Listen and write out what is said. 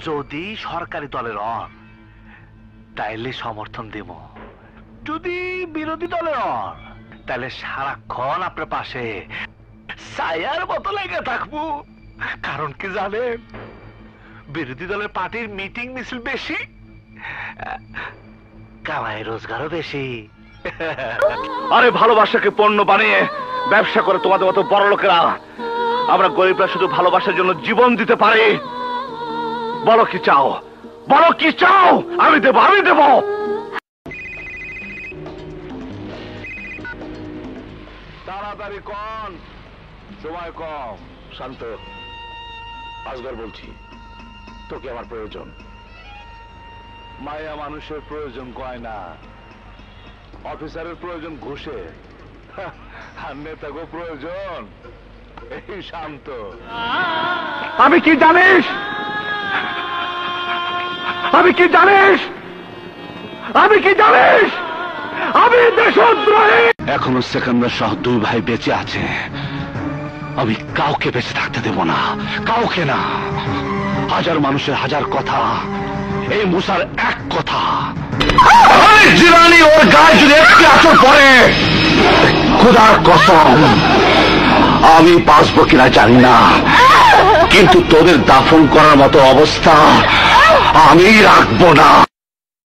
যদি সরকারি দলের হন তাইলে সমর্থন দেব, যদি বিরোধী দলের হন তাহলে সারাক্ষণ আপনার পাশে ছায়ার মতো লেগে থাকবো। কারণ কি জানেন, বিরোধী দলের পার্টির মিটিং মিছিল বেশি, কামাই রোজগারও বেশি। আরে ভালোবাসাকে পণ্য বানিয়ে ব্যবসা করে তোমাদের মতো বড় লোকেরা, আমরা গরিবরা শুধু ভালোবাসার জন্য জীবন দিতে পারি। বলো কি চাও, বলো কি চাও, আমি দেব, আমি দেব। তাড়াতাড়ি কোন, সময় কম। শান্ত, আজগর বলছি, তোকে আমার প্রয়োজন। মায়া মানুষের প্রয়োজন কয় না, অফিসারের প্রয়োজন ঘুষে, আর নেতাকে প্রয়োজন এই শান্ত। আমি কি জানিস, আমি কি জানিস, আমি কি জানিস, আমি দেশদ্রোহী। এখনো সেকেন্দার সহ দুই ভাই বেঁচে আছে, আমি কাউকে বেঁচে থাকতে দেব না, কাউকে না। হাজার মানুষের হাজার কথা, এই মুসার এক কথা। জিরানি ওর গায়ে যদি একটি আচর পড়ে, খোদার কসম আমি বাঁচবো কিনা জানি না, কিন্তু তোদের দাফন করার মতো অবস্থা আমি রাখবো না।